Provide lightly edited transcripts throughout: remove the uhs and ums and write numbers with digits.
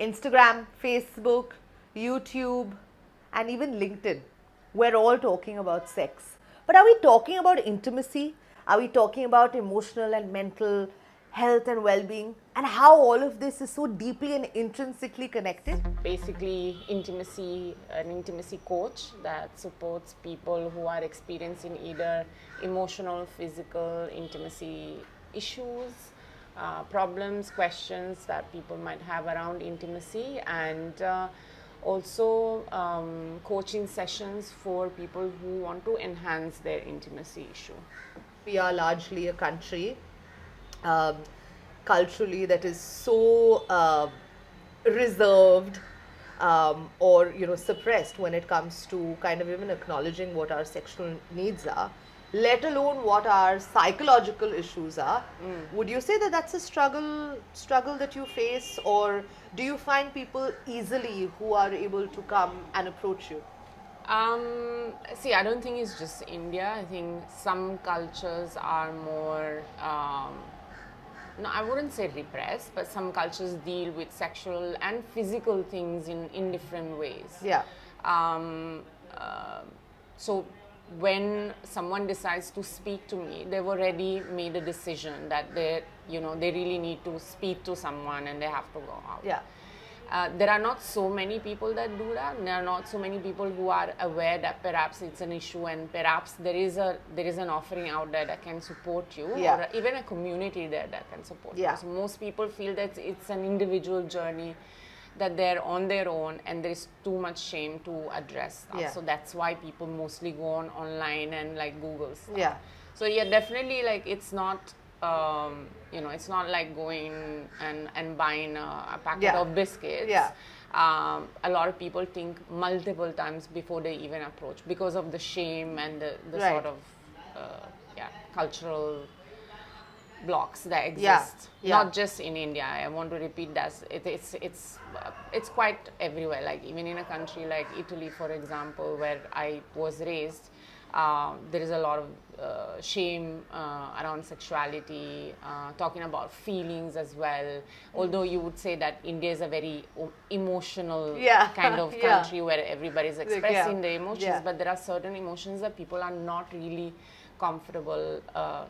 Instagram, Facebook, YouTube, and even LinkedIn. We're all talking about sex. But are we talking about intimacy? Are we talking about emotional and mental health and well-being? And how all of this is so deeply and intrinsically connected? Basically, an intimacy coach that supports people who are experiencing either emotional, physical intimacy issues, problems, questions that people might have around intimacy, and also coaching sessions for people who want to enhance their intimacy issue. We are largely a country culturally that is so reserved or suppressed when it comes to kind of even acknowledging what our sexual needs are, let alone what our psychological issues are. Would you say that that's a struggle that you face, or do you find people easily who are able to come and approach you? See, I don't think it's just India. I think some cultures are more, no, I wouldn't say repressed, but some cultures deal with sexual and physical things in different ways. Yeah. So when someone decides to speak to me, they've already made a decision that they really need to speak to someone and they have to go out. Yeah. There are not so many people that do that. There are not so many people who are aware that perhaps it's an issue and perhaps there is an offering out there that can support you, Yeah. or even a community there that can support Yeah. you. So most people feel that it's an individual journey, that they're on their own and there is too much shame to address that. Yeah. So that's why people mostly go online and like Google stuff. Yeah. So yeah, definitely, like it's not it's not like going and buying a packet Yeah. of biscuits. Yeah. A lot of people think multiple times before they even approach because of the shame and the Right. sort of cultural blocks that exist. Yeah. Not just in India. I want to repeat that it's quite everywhere. Like even in a country like Italy, for example, where I was raised, there is a lot of shame around sexuality, talking about feelings as well. Although you would say that India is a very emotional Yeah. kind of Yeah. country where everybody is expressing Yeah. their emotions, Yeah. but there are certain emotions that people are not really comfortable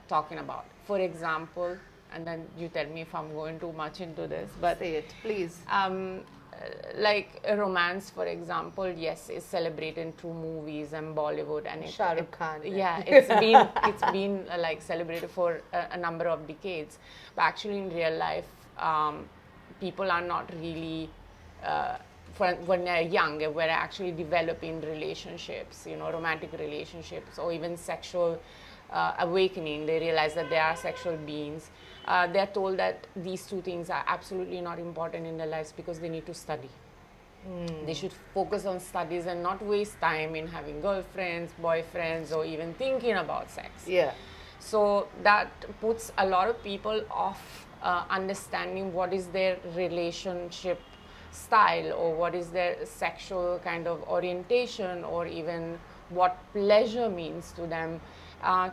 talking about. For example, and then you tell me if I'm going too much into this, but Say it, please. like a romance, for example, yes, is celebrated through movies and Bollywood, and Shah Rukh Khan. yeah, it's been like celebrated for a number of decades. But actually, in real life, people are not really. When they're young, we're actually developing relationships, romantic relationships, or even sexual awakening. They realize that they are sexual beings. They're told that these two things are absolutely not important in their lives because they need to study. They should focus on studies and not waste time in having girlfriends, boyfriends, or even thinking about sex. Yeah. So that puts a lot of people off understanding what is their relationship style, or what is their sexual kind of orientation, or even what pleasure means to them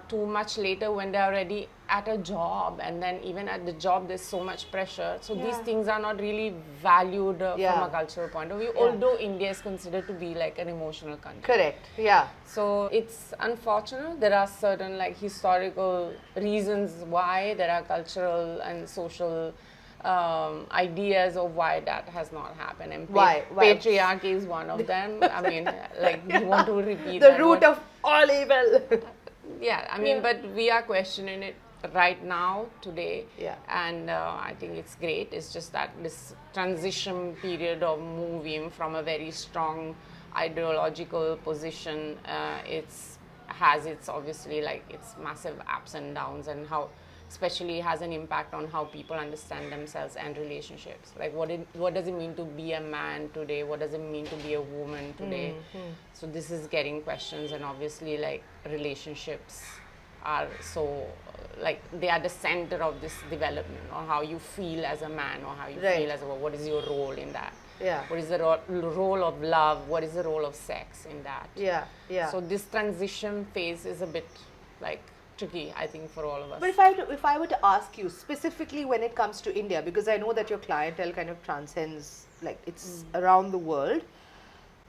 too much later when they're already at a job, and then even at the job there's so much pressure. So these things are not really valued from a cultural point of view, although India is considered to be like an emotional country. Correct. Yeah. So it's unfortunate. There are certain like historical reasons why, there are cultural and social ideas of why that has not happened, and Why? patriarchy is one of them. I mean, like we want to repeat The that root word. of all evil. Yeah, I mean, but we are questioning it right now, today. Yeah. And I think it's great. It's just that this transition period of moving from a very strong ideological position, has its obviously like its massive ups and downs, and how especially has an impact on how people understand themselves and relationships. Like what does it mean to be a man today? What does it mean to be a woman today? So this is getting questions, and obviously like relationships are so like they are the center of this development, or how you feel as a man, or how you Right. feel as a woman. What is your role in that? Yeah. What is the role of love? What is the role of sex in that? Yeah. Yeah. So this transition phase is a bit like tricky, I think, for all of us. But if I were to ask you specifically when it comes to India, because I know that your clientele kind of transcends like it's around the world.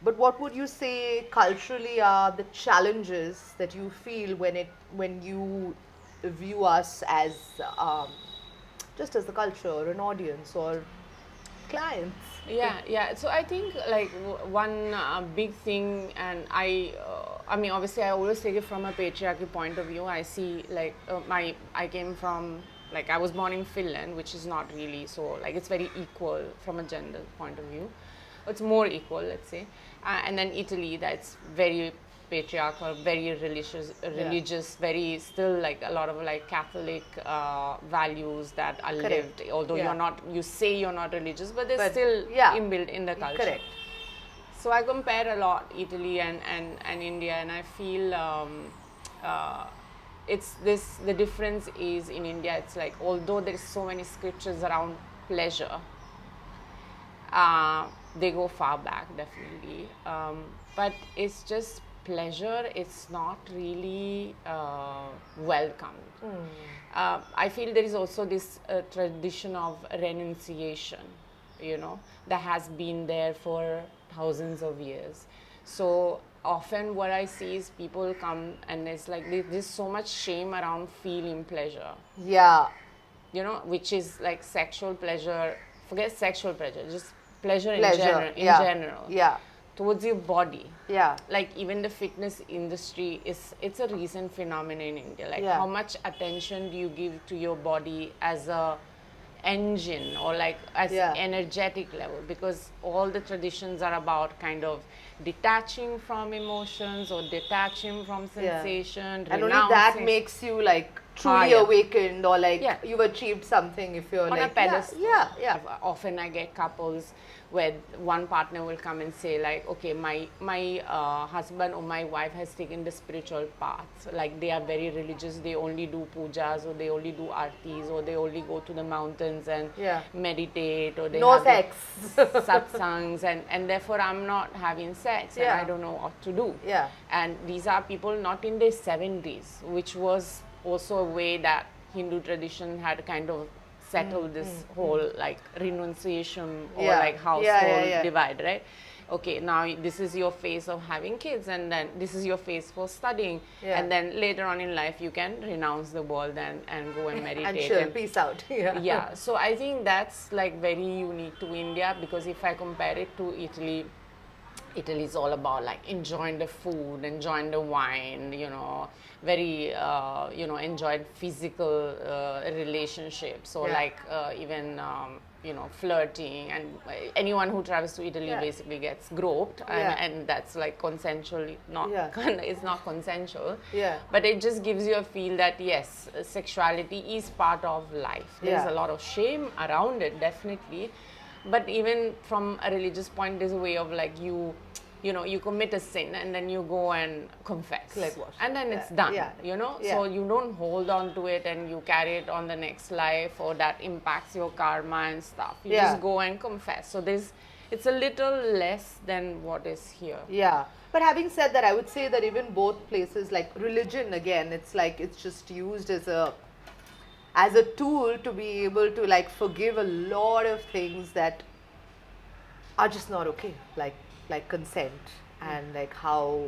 But what would you say culturally are the challenges that you feel when you view us as just as the culture or an audience or clients? Yeah. So I think like one big thing, and I mean, obviously, I always take it from a patriarchy point of view. I see like I came from, like, I was born in Finland, which is not really so, like, it's very equal from a gender point of view. It's more equal, let's say, and then Italy, that's very patriarchal, very religious, very still like a lot of like Catholic values that are Correct. lived. Although you say you're not religious, but they're But, still yeah. inbuilt in the culture. Correct. So I compare a lot Italy and India, and I feel it's this. The difference is in India, it's like, although there is so many scriptures around pleasure, they go far back, definitely. But it's just pleasure, it's not really welcomed. I feel there is also this tradition of renunciation, that has been there for thousands of years. So often what I see is people come and it's like there's so much shame around feeling pleasure. Yeah. Which is like sexual pleasure, forget sexual pleasure, just pleasure in yeah. general. Yeah. Towards your body. Yeah. Like even the fitness industry it's a recent phenomenon in India. Like how much attention do you give to your body as a engine or like as energetic level, because all the traditions are about kind of detaching from emotions or detaching from sensation, and only that makes you like truly awakened or like you've achieved something if you're on like a pedestal. Yeah. Often I get couples where one partner will come and say like, okay, my husband or my wife has taken the spiritual path, like they are very religious, they only do pujas or they only do artis or they only go to the mountains and meditate, or they no have sex satsangs, and therefore I'm not having sex and I don't know what to do. And these are people not in their 70s, which was also a way that Hindu tradition had kind of settled this whole like renunciation or like household divide, right? Okay, now this is your phase of having kids, and then this is your phase for studying, and then later on in life you can renounce the world and go and meditate and chill, peace out. So I think that's like very unique to India, because if I compare it to Italy is all about like enjoying the food, enjoying the wine, very enjoyed physical relationships, or like even flirting, and anyone who travels to Italy basically gets groped, and that's like consensual, it's not consensual, but it just gives you a feel that yes, sexuality is part of life. There's a lot of shame around it, definitely, but even from a religious point, there's a way of like you commit a sin and then you go and confess, like what? And then it's done, so you don't hold on to it and you carry it on the next life, or that impacts your karma and stuff. You just go and confess. So it's a little less than what is here. But having said that, I would say that even both places, like religion, again, it's like it's just used as a tool to be able to like forgive a lot of things that are just not okay, like consent, and like how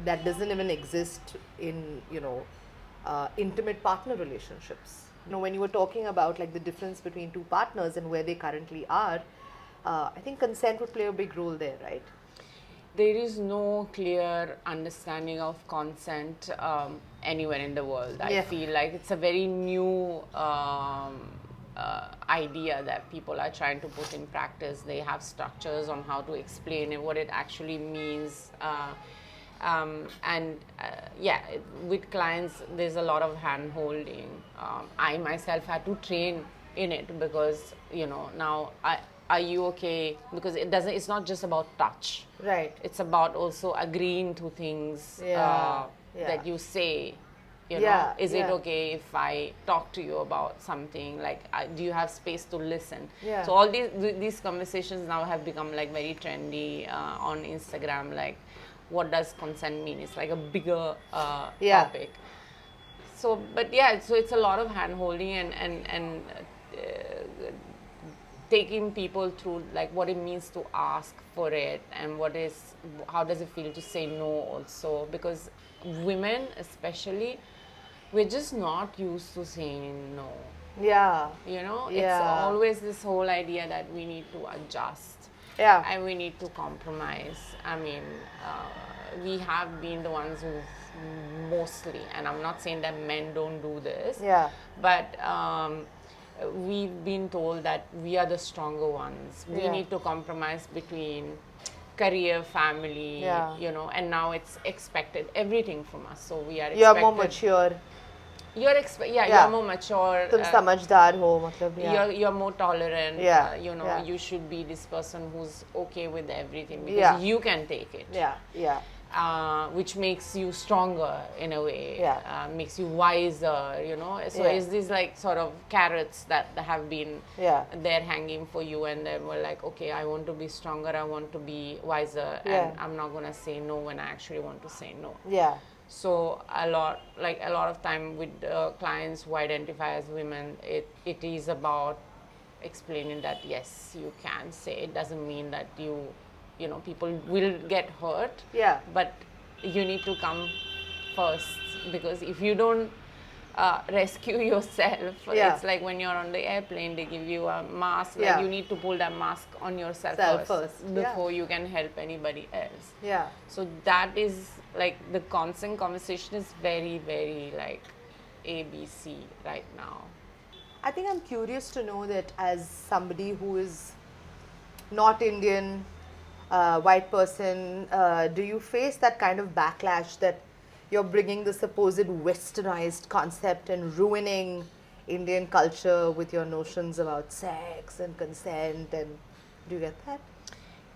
that doesn't even exist in intimate partner relationships. When you were talking about like the difference between two partners and where they currently are, I think consent would play a big role there, right? There is no clear understanding of consent anywhere in the world. I feel like it's a very new idea that people are trying to put in practice. They have structures on how to explain it, what it actually means. With clients, there's a lot of hand holding. I myself had to train in it because, now are you okay? Because it's not just about touch. Right. It's about also agreeing to things that you say. Is it okay if I talk to you about something? Like, do you have space to listen? So all these conversations now have become like very trendy on Instagram. Like, what does consent mean? It's like a bigger topic. So, but so it's a lot of hand holding and taking people through like what it means to ask for it, and how does it feel to say no also, because women especially, we're just not used to saying no. Yeah. It's always this whole idea that we need to adjust. Yeah. And we need to compromise. I mean, we have been the ones who mostly, and I'm not saying that men don't do this, Yeah. but we've been told that we are the stronger ones. We need to compromise between career, family, and now it's expected everything from us. So we are expected. You're more mature. You're more mature. तुम समझदार हो मतलब. You're more tolerant. You should be this person who's okay with everything because you can take it. Which makes you stronger in a way. Makes you wiser. So it's these like sort of carrots that have been there hanging for you, and then we're like, okay, I want to be stronger. I want to be wiser, and I'm not gonna say no when I actually want to say no. So a lot of time with clients who identify as women, it is about explaining that yes, you can say. It doesn't mean that people will get hurt. But you need to come first, because if you don't rescue yourself, it's like when you're on the airplane, they give you a mask. Like you need to pull that mask on yourself first before you can help anybody else. So that is like the constant conversation is very, very like ABC right now. I think I'm curious to know that as somebody who is not Indian, white person, do you face that kind of backlash that you're bringing the supposed westernized concept and ruining Indian culture with your notions about sex and consent, and do you get that?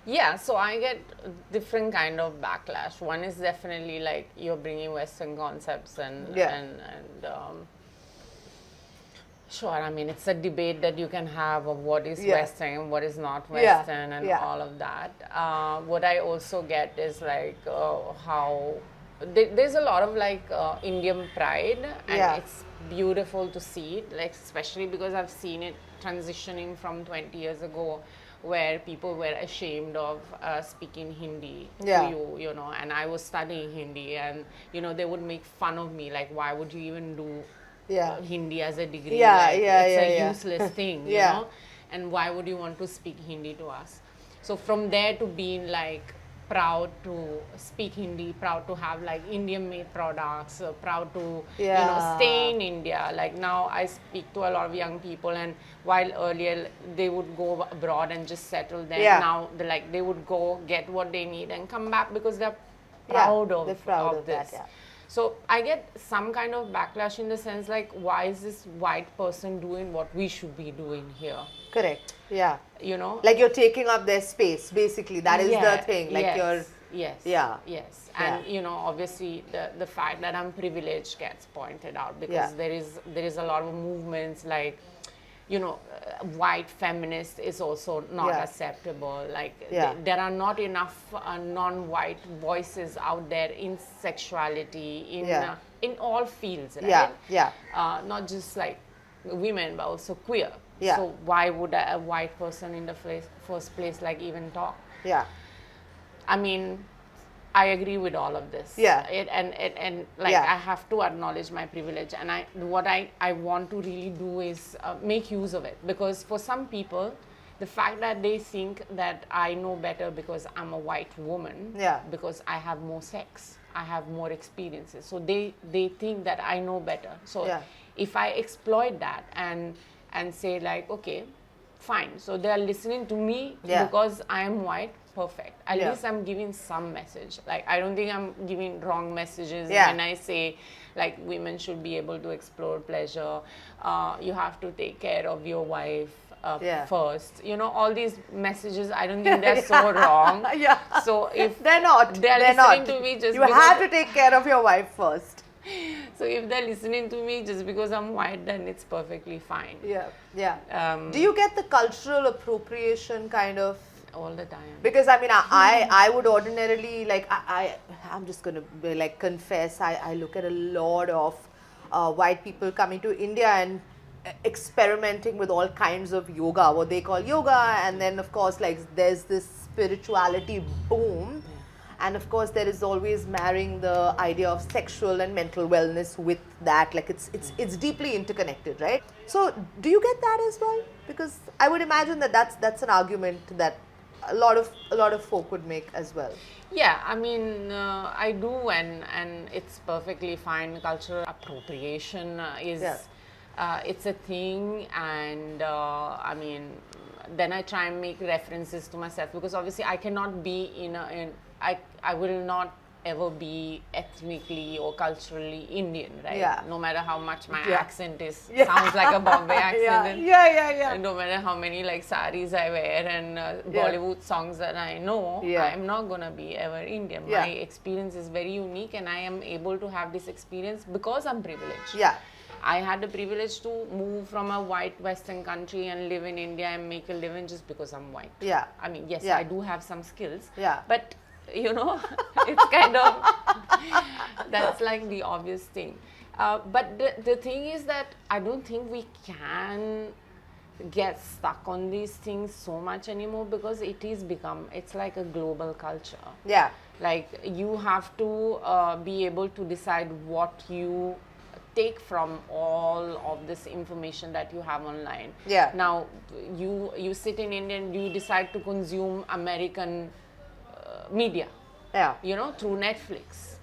Yeah, so I get different kind of backlash. One is definitely like you're bringing Western concepts and sure, I mean, it's a debate that you can have of what is Western and what is not Western and all of that. What I also get is like how there's a lot of like Indian pride, and it's beautiful to see it, like especially because I've seen it transitioning from 20 years ago, where people were ashamed of speaking Hindi to you, and I was studying Hindi, and they would make fun of me, like, why would you even do Hindi as a degree? It's a useless thing, you know, and why would you want to speak Hindi to us? So from there to being like proud to speak Hindi, proud to have like Indian made products, proud to stay in India. Like now I speak to a lot of young people, and while earlier they would go abroad and just settle there, now they would go get what they need and come back because they're proud of this. That, So I get some kind of backlash in the sense like, why is this white person doing what we should be doing here? Correct. Yeah. Like you're taking up their space, basically. That is the thing. Like you're. Yes. And obviously the fact that I'm privileged gets pointed out, because there is a lot of movements like, white feminist is also not acceptable. Like there are not enough non-white voices out there in sexuality, in all fields, right? Not just like women, but also queer. So why would a white person in the first place like even talk? I mean, I agree with all of this. And I have to acknowledge my privilege, and what I want to really do is make use of it, because for some people, the fact that they think that I know better because I'm a white woman, because I have more sex, I have more experiences, so they think that I know better. So if I exploit that and say like, okay, fine, so they are listening to me because I am white. Perfect. At least I'm giving some message. Like, I don't think I'm giving wrong messages when I say, like, women should be able to explore pleasure. You have to take care of your wife first. All these messages, I don't think they're so wrong. So if they're not, they're listening to me just you have to take care of your wife first. So if they're listening to me just because I'm white, then it's perfectly fine. Do you get the cultural appropriation kind of? All the time. Because I mean, I would ordinarily, like, I'm just going to like confess, I look at a lot of white people coming to India, experimenting with all kinds of yoga, what they call yoga, and then of course like there's this spirituality boom, and of course there is always marrying the idea of sexual and mental wellness with that, like it's deeply interconnected, right? So do you get that as well? Because I would imagine that that's an argument that a lot of folk would make as well. Yeah, I mean, I do, and it's perfectly fine. Cultural appropriation is, it's a thing, and I mean, then I try and make references to myself, because obviously I cannot be I will not ever be ethnically or culturally Indian, right? Yeah. No matter how much my Yeah. accent sounds like a Bombay accent. Yeah. And no matter how many like saris I wear and Bollywood songs that I know, I'm not gonna be ever Indian. Yeah. My experience is very unique, and I am able to have this experience because I'm privileged. Yeah. I had the privilege to move from a white Western country and live in India and make a living just because I'm white. Yeah. I mean, yes, Yeah. I do have some skills. Yeah. But you know, it's kind of, that's like the obvious thing. But the thing is that I don't think we can get stuck on these things so much anymore, because it's like a global culture. Yeah. Like you have to be able to decide what you take from all of this information that you have online. Yeah. Now, you sit in India and you decide to consume American media, through Netflix.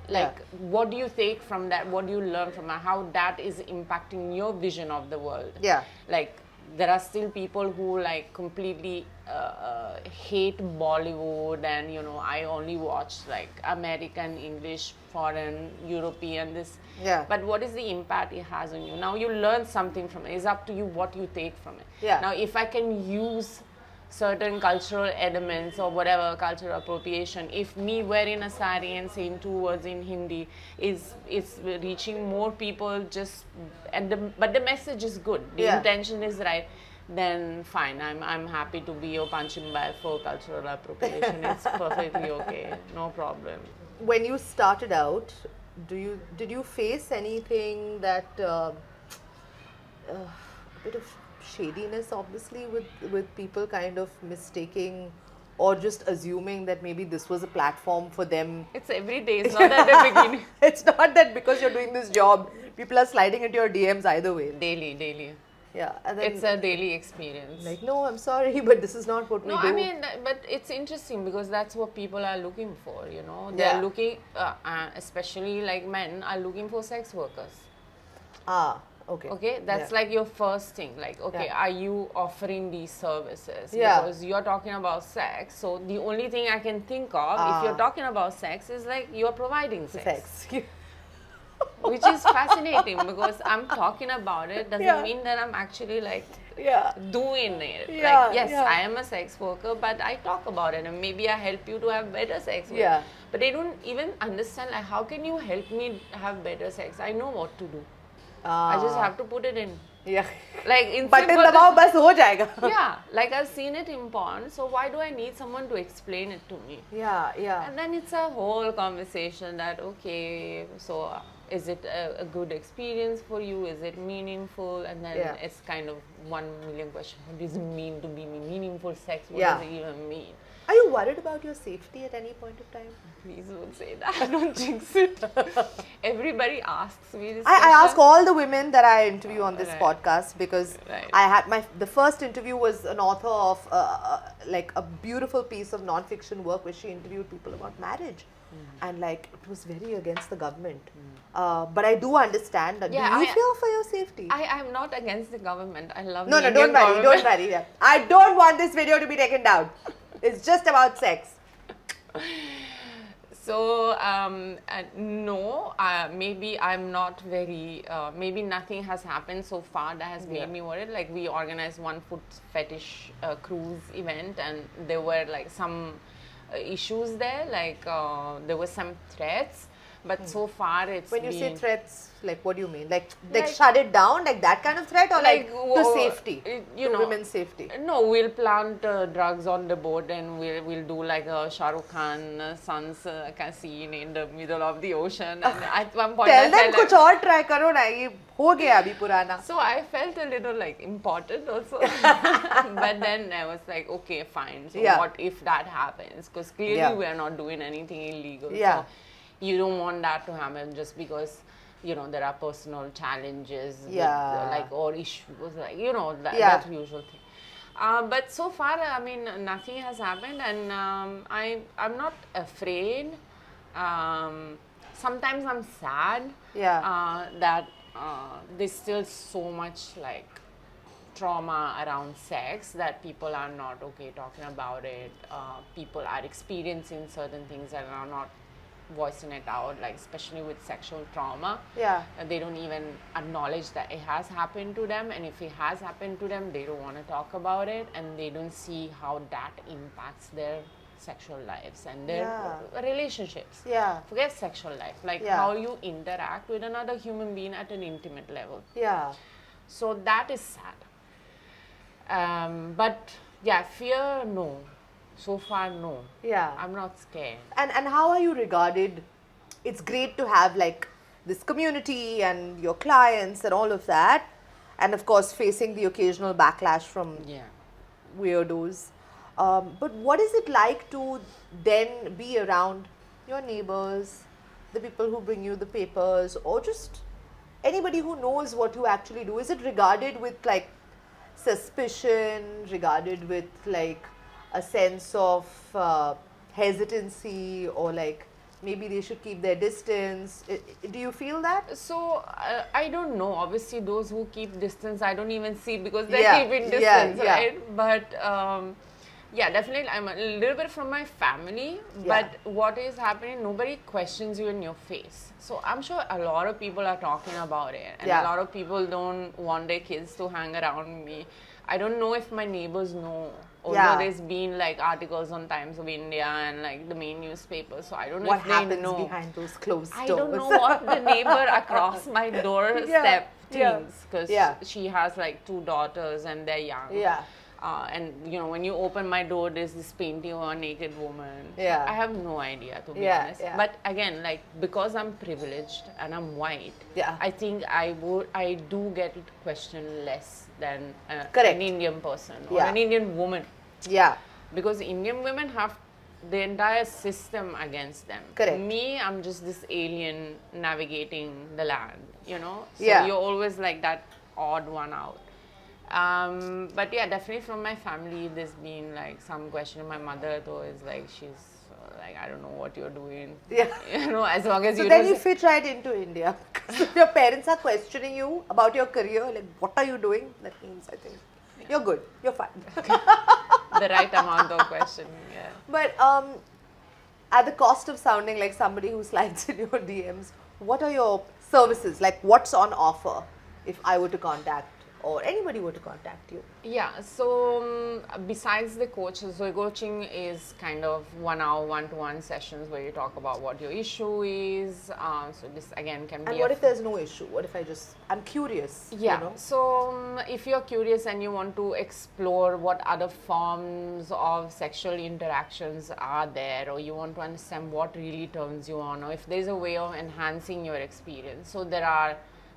Like, what do you take from that? What do you learn from that? How that is impacting your vision of the world? Yeah. Like, there are still people who like completely hate Bollywood, and I only watch like American, English, foreign, European, this. Yeah. But what is the impact it has on you? Now you learn something from it. It's up to you what you take from it. Yeah. Now if I can use certain cultural elements or whatever, cultural appropriation, if me wearing a sari and saying 2 words in Hindi is reaching more people, but the message is good, the intention is right, then fine, I'm happy to be your punching bag for cultural appropriation. It's perfectly okay, no problem. When you started out, did you face anything that a bit of shadiness, obviously, with people kind of mistaking or just assuming that maybe this was a platform for them? It's every day, it's not at the beginning. It's not that because you're doing this job, people are sliding into your DMs either way. Daily. Yeah, and then it's a daily experience. Like, no, I'm sorry, but this is not what we do. No, I mean, but it's interesting because that's what people are looking for, They're looking, especially like men, are looking for sex workers. Okay. Okay, that's like your first thing. Like, okay, are you offering these services? Yeah. Because you're talking about sex. So the only thing I can think of, if you're talking about sex, is like you're providing sex. Which is fascinating because I'm talking about it doesn't mean that I'm actually like doing it. Like, yes, I am a sex worker, but I talk about it and maybe I help you to have better sex. But they don't even understand, like, how can you help me have better sex? I know what to do. I just have to put it in. Yeah. Like, in button dabao, bas ho jayega. Yeah, like I've seen it in porn, so why do I need someone to explain it to me? Yeah. And then it's a whole conversation that, okay, so is it a good experience for you? Is it meaningful? And then it's kind of 1 million questions. What does it mean to be meaningful sex? What does it even mean? Are you worried about your safety at any point of time? Please don't say that. I don't jinx it. Everybody asks me this I ask all the women that I interview on this podcast because I had the first interview was an author of like a beautiful piece of non-fiction work where she interviewed people about marriage. And like it was very against the government. But I do understand that. Do you fear for your safety? I'm not against the government. I love No, don't worry. Yeah. I don't want this video to be taken down. It's just about sex. So, no, maybe I'm not very, maybe nothing has happened so far that has made me worried. Like, we organized one foot fetish cruise event and there were like some issues there, like there were some threats, But so far it's When you say been- threats, like what do you mean? Like Like- shut it down, like that kind of threat, or like to Well, safety, you to know, women's safety? No, we'll plant drugs on the boat and we'll do like a Shah Rukh Khan son's scene in the middle of the ocean. And at one point Tell I them felt like, कुछ और try करो ना, ये हो गया अभी पुराना. so I felt a little like important also. But then I was like, okay, fine. So Yeah. what if that happens? Because clearly Yeah. we are not doing anything illegal. Yeah. So you don't want that to happen just because, you know, there are personal challenges. with, Yeah. like, or issues, like, you know, Yeah. that usual thing. But so far, I mean, nothing has happened, and I'm not afraid. Sometimes I'm sad that there's still so much like trauma around sex that people are not okay talking about it. People are experiencing certain things and are not voicing it out, like especially with sexual trauma. Yeah. They don't even acknowledge that it has happened to them, and if it has happened to them, they don't want to talk about it, and they don't see how that impacts their sexual lives and their relationships. Yeah. Forget sexual life, like how you interact with another human being at an intimate level. Yeah. So that is sad. But yeah, fear, no. So far, no. Yeah. I'm not scared. And how are you regarded? It's great to have like this community and your clients and all of that, and of course facing the occasional backlash from weirdos. But what is it like to then be around your neighbors, the people who bring you the papers, or just anybody who knows what you actually do? Is it regarded with like suspicion, regarded with like a sense of hesitancy, or like maybe they should keep their distance? Do you feel that? So I don't know. Obviously, those who keep distance, I don't even see because they're Yeah, keeping yeah, distance, yeah. right? But yeah, definitely, I'm a little bit from my family. But what is happening? Nobody questions you in your face. So I'm sure a lot of people are talking about it, and a lot of people don't want their kids to hang around me. I don't know if my neighbors know. Although there's been like articles on Times of India and like the main newspapers, so I don't know What if they happens know. behind those closed I doors? don't know what the neighbor across my doorstep thinks, because she has like 2 daughters and they're young. Yeah. And you know, when you open my door, there's this painting of a naked woman. Yeah. I have no idea, to be honest. But again, like, because I'm privileged and I'm white, I think I do get questioned less than an Indian person or an Indian woman. Yeah. Because Indian women have the entire system against them. Correct. Me, I'm just this alien navigating the land, you know? So Yeah. you're always like that odd one out. But yeah, definitely from my family, there's been like some question. My mother, though, is like, she's like, I don't know what you're doing. Yeah. You know, as long as So you then don't you fit right into India. Because if your parents are questioning you about your career, like, what are you doing? That means, I think, you're good. You're fine. the right amount of questioning. Yeah. But at the cost of sounding like somebody who slides in your DMs, what are your services? Like, what's on offer if I were to contact, or anybody were to contact you? Yeah, so besides the coaches, so coaching is kind of 1 hour, one-to-one sessions where you talk about what your issue is. So this again can be. And what if there's no issue? What if I'm curious? Yeah, You know? so if you're curious and you want to explore what other forms of sexual interactions are there, or you want to understand what really turns you on, or if there's a way of enhancing your experience. So there are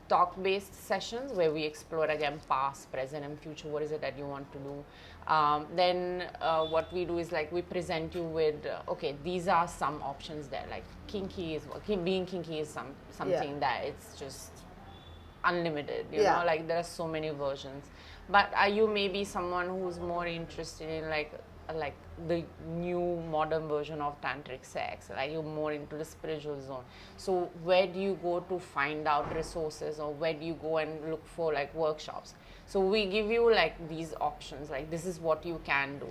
talk-based sessions where we explore again past, present and future. What is it that you want to do? Then what we do is like we present you with okay, these are some options there. Like being kinky is something that it's just unlimited, you know, like there are so many versions. But are you maybe someone who's more interested in like the new modern version of tantric sex, like you're more into the spiritual zone? So where do you go to find out resources, or where do you go and look for like workshops? So we give you like these options, like this is what you can do.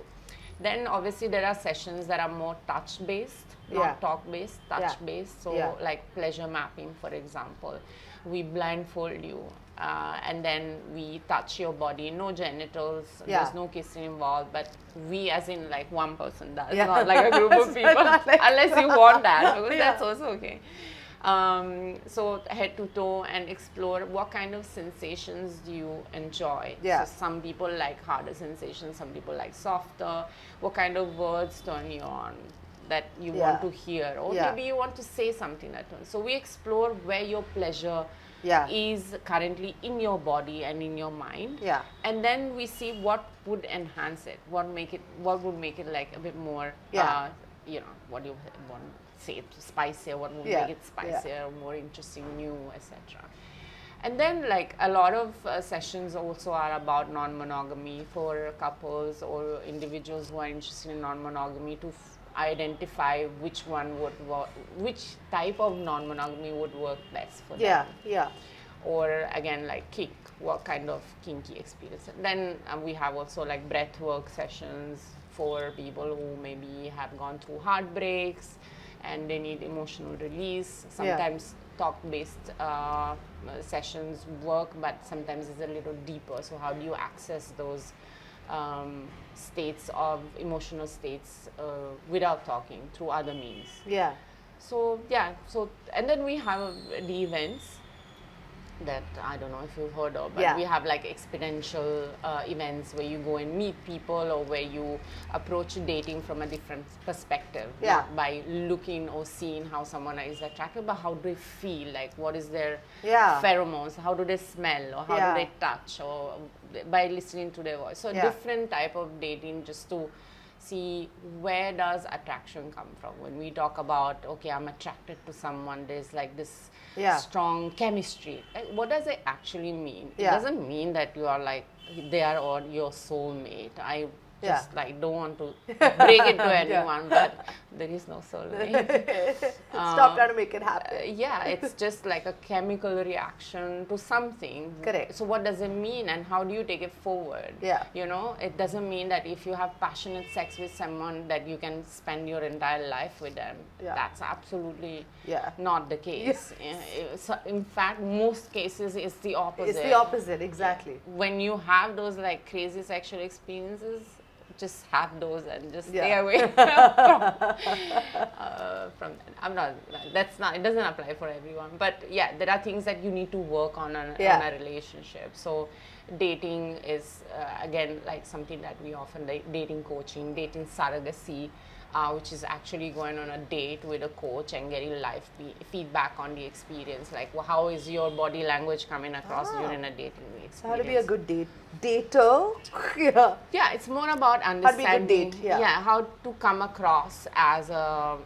Then obviously there are sessions that are more touch based, not talk based, touch based. So like pleasure mapping, for example, we blindfold you and then we touch your body, no genitals, there's no kissing involved, but we as in like one person does, not like a group of people, unless you want that, because that's also okay. So head to toe and explore what kind of sensations do you enjoy. Yeah. So some people like harder sensations, some people like softer. What kind of words turn you on that you want to hear, or maybe you want to say something that turns. So we explore where your pleasure is currently in your body and in your mind. Yeah. And then we see what would enhance it, what would make it like a bit more, you know, what do you want to say, spicier, what would make it spicier, more interesting, new, etc. And then like a lot of sessions also are about non-monogamy for couples or individuals who are interested in non-monogamy to identify which one would work, which type of non-monogamy would work best for them. Yeah. Or again, like kink, what kind of kinky experience. Then we have also like breath work sessions for people who maybe have gone through heartbreaks and they need emotional release. Sometimes talk-based sessions work, but sometimes it's a little deeper. So how do you access those states of emotional states without talking, through other means? So and then we have the events that I don't know if you've heard of, but we have like experiential events where you go and meet people, or where you approach dating from a different perspective, not by looking or seeing how someone is attractive, but how do they feel, like what is their pheromones, how do they smell, or how do they touch, or by listening to their voice. So different type of dating, just to see where does attraction come from. When we talk about, okay, I'm attracted to someone, there's like this strong chemistry. What does it actually mean? It doesn't mean that you are like, they are or your soulmate. I just like don't want to break it to anyone, but there is no soulmate. Stop trying to make it happen. It's just like a chemical reaction to something. Correct. So what does it mean, and how do you take it forward? You know, it doesn't mean that if you have passionate sex with someone that you can spend your entire life with them. That's absolutely not the case. So in fact, most cases it's the opposite. It's the opposite, exactly. When you have those like crazy sexual experiences, just have those and just stay away from that. It doesn't apply for everyone, but there are things that you need to work on in a relationship. So dating is again like something that we often like, dating coaching, dating surrogacy, which is actually going on a date with a coach and getting live feedback on the experience, like how is your body language coming across during a dating experience. So how to be a good dater? It's more about understanding how to come across as a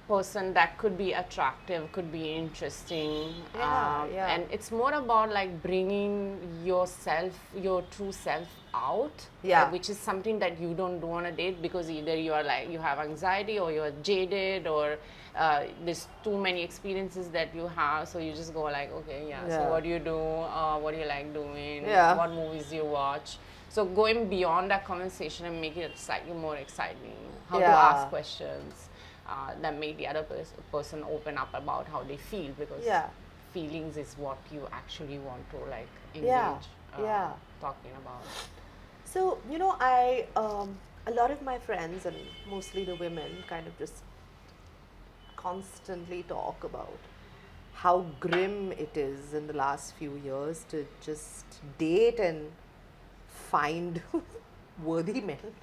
person that could be attractive, could be interesting, and it's more about like bringing yourself, your true self out, which is something that you don't do on a date, because either you are like, you have anxiety, or you're jaded, or there's too many experiences that you have, so you just go like, okay, so what do you do, what do you like doing, what movies do you watch. So going beyond that conversation and make it slightly more exciting, how to ask questions that make the other person open up about how they feel, because feelings is what you actually want to like engage talking about. So, you know, I a lot of my friends, and mostly the women, kind of just constantly talk about how grim it is in the last few years to just date and find worthy men,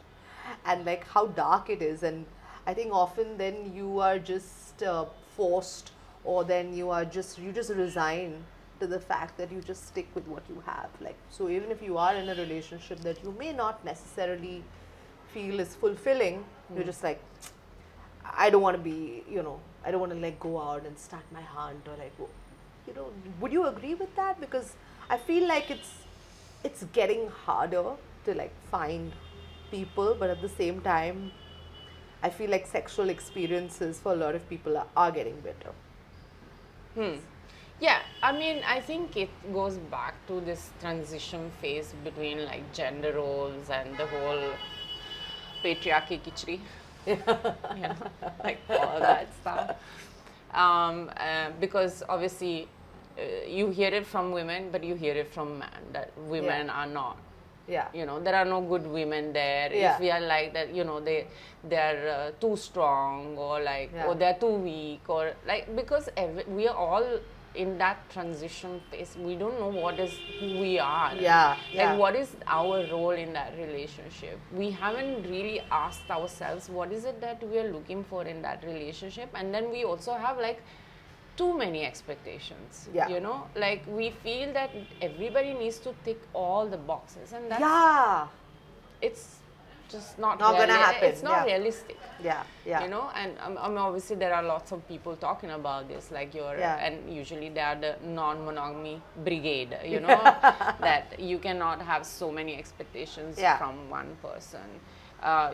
and like how dark it is. And I think often then you are just forced, or then you just resign to the fact that you just stick with what you have. Like, so even if you are in a relationship that you may not necessarily feel is fulfilling, you're just like, I don't want to be, you know, I don't want to like go out and start my hunt, or like, you know, would you agree with that? Because I feel like it's getting harder to like find people, but at the same time, I feel like sexual experiences for a lot of people are getting better. Yeah, I mean, I think it goes back to this transition phase between like gender roles and the whole patriarchy khichdi, you know, like all that stuff. Because obviously you hear it from women, but you hear it from men that women are not Yeah. You know, there are no good women there. Yeah. If we are like that, you know, they're too strong, or like, Yeah. or they're too weak, or like, because we are all in that transition phase. We don't know what is who we are. Yeah, yeah. Like, what is our role in that relationship? We haven't really asked ourselves what is it that we are looking for in that relationship. And then we also have like too many expectations. Yeah. You know, like we feel that everybody needs to tick all the boxes, and that's Yeah. it's just not gonna happen. It's not Yeah. realistic. Yeah. Yeah. You know, and obviously there are lots of people talking about this, like and usually they are the non-monogamy brigade, you know, that you cannot have so many expectations from one person.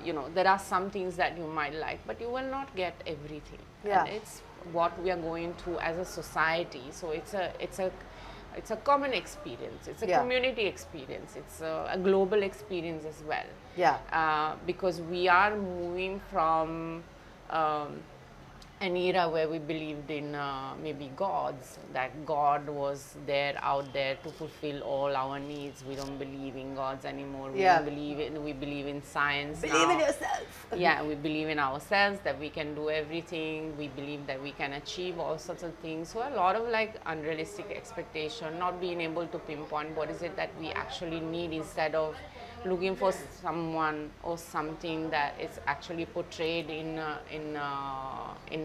You know, there are some things that you might like, but you will not get everything. Yeah. And it's what we are going through as a society. So it's a common experience. It's a community experience. It's a global experience as well. Yeah. Because we are moving from an era where we believed in maybe gods, that God was there out there to fulfill all our needs. We don't believe in gods anymore. We don't believe in. We believe in science. Believe in now. yourself. Yeah, we believe in ourselves, that we can do everything. We believe that we can achieve all sorts of things. So a lot of like unrealistic expectation, not being able to pinpoint what is it that we actually need, instead of looking for someone or something that is actually portrayed in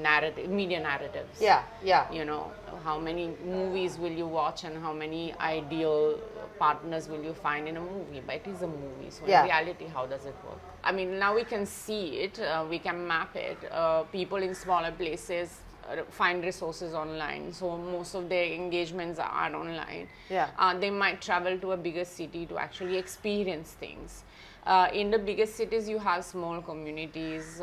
narrative, media narratives. Yeah, yeah. You know, how many movies will you watch and how many ideal partners will you find in a movie? But it is a movie, so in reality, how does it work? I mean, now we can see it, we can map it. People in smaller places find resources online, so most of their engagements are online. They might travel to a bigger city to actually experience things. In the biggest cities, you have small communities.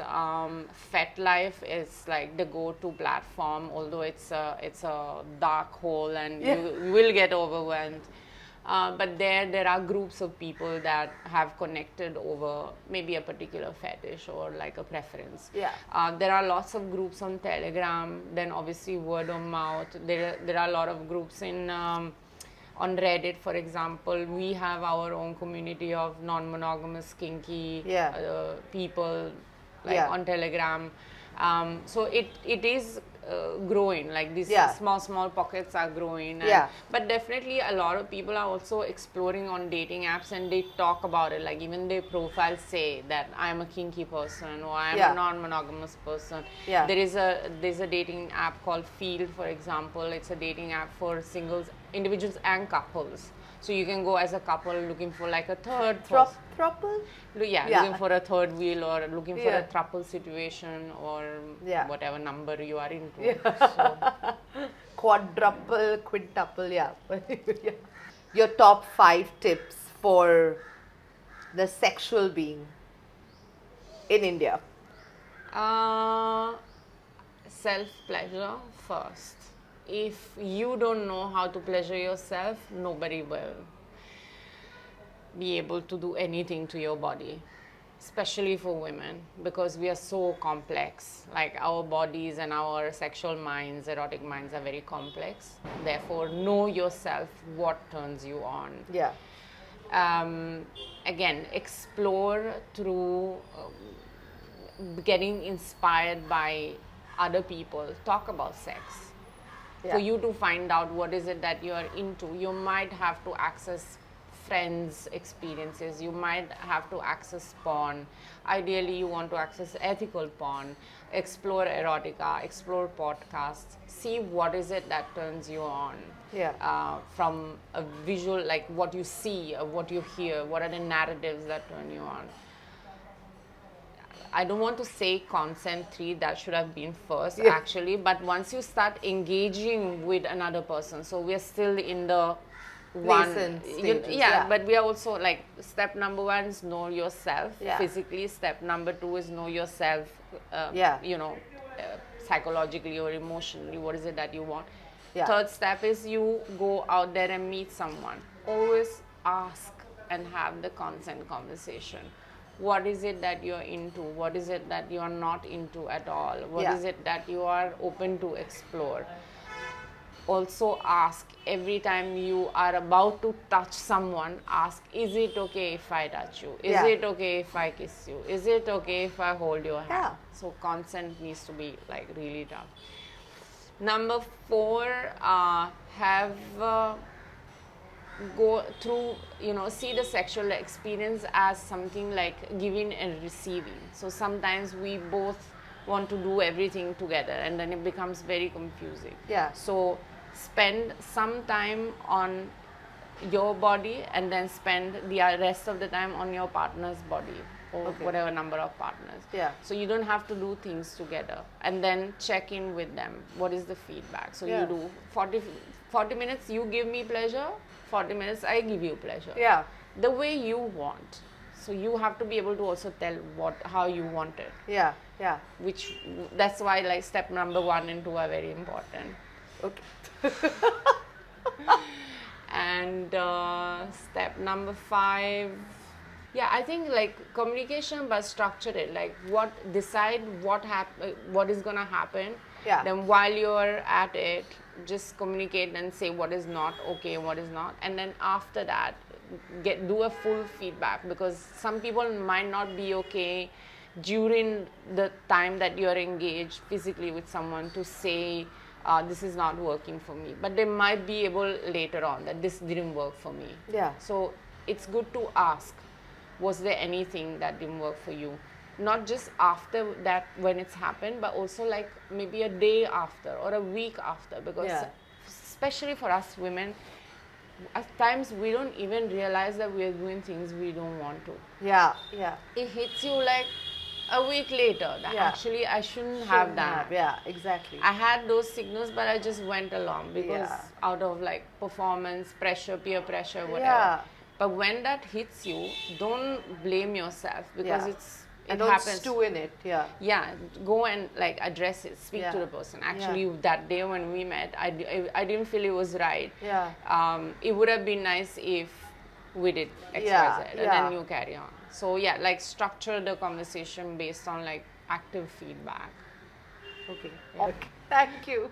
FetLife is like the go-to platform, although it's a dark hole and you will get overwhelmed. But there are groups of people that have connected over maybe a particular fetish or like a preference. There are lots of groups on Telegram, then obviously word of mouth. There are a lot of groups on Reddit, for example. We have our own community of non-monogamous, kinky people, like on Telegram. So it is growing, like these small pockets are growing, but definitely a lot of people are also exploring on dating apps, and they talk about it, like even their profiles say that I'm a kinky person or I'm a non-monogamous person. There's a dating app called Field, for example. It's a dating app for singles, individuals and couples. So you can go as a couple looking for like a third person. Throuple? Looking for a third wheel, or looking for a throuple situation, or whatever number you are into. So. Quadruple, quintuple, Your top 5 tips for the sexual being in India? Self-pleasure first. If you don't know how to pleasure yourself, nobody will be able to do anything to your body, especially for women, because we are so complex. Like our bodies and our sexual minds, erotic minds, are very complex. Therefore, know yourself, what turns you on. Again, explore through getting inspired by other people. Talk about sex. For you to find out what is it that you are into. You might have to access friends' experiences. You might have to access porn. Ideally, you want to access ethical porn. Explore erotica, explore podcasts. See what is it that turns you on. From a visual, like what you see, what you hear, what are the narratives that turn you on. I don't want to say consent 3, that should have been first actually, but once you start engaging with another person, so we are still in the but we are also like, step number 1 is know yourself physically, step number 2 is know yourself you know, psychologically or emotionally, what is it that you want. Third step is you go out there and meet someone. Always ask and have the consent conversation. What is it that you're into? What is it that you're not into at all? What is it that you are open to explore? also ask every time you are about to touch someone, ask, is it okay if I touch you? Is it okay if I kiss you? Is it okay if I hold your hand? Yeah. So consent needs to be like really tough. Number 4, have go through, see the sexual experience as something like giving and receiving. So sometimes we both want to do everything together and then it becomes very confusing. Yeah. So spend some time on your body and then spend the rest of the time on your partner's body, or whatever number of partners. Yeah. So you don't have to do things together, and then check in with them. What is the feedback? So you do 40 minutes, you give me pleasure, 40 minutes I give you pleasure. Yeah. The way you want. So you have to be able to also tell how you want it. Yeah. Yeah. That's why like step number 1 and 2 are very important. Okay. And step number 5, I think like communication, but structure it. Like decide what is gonna happen. Yeah. Then while you're at it, just communicate and say what is not okay and what is not. And then after that, do a full feedback, because some people might not be okay during the time that you're engaged physically with someone to say, this is not working for me, but they might be able later on that this didn't work for me. Yeah. So it's good to ask, was there anything that didn't work for you? Not just after that when it's happened, but also like maybe a day after or a week after, because especially for us women, at times we don't even realize that we are doing things we don't want to. Yeah. Yeah. It hits you like a week later that actually I shouldn't have done. Yeah, exactly. I had those signals, but I just went along because out of like performance pressure, peer pressure, whatever. Yeah. But when that hits you, don't blame yourself, because it don't happens. stew in it. Yeah. Yeah, go and like address it, speak to the person. Actually, that day when we met, I didn't feel it was right. Yeah. It would have been nice if we did X, Y, Z, and then you carry on. So like structure the conversation based on like active feedback. Okay. Okay. Thank you.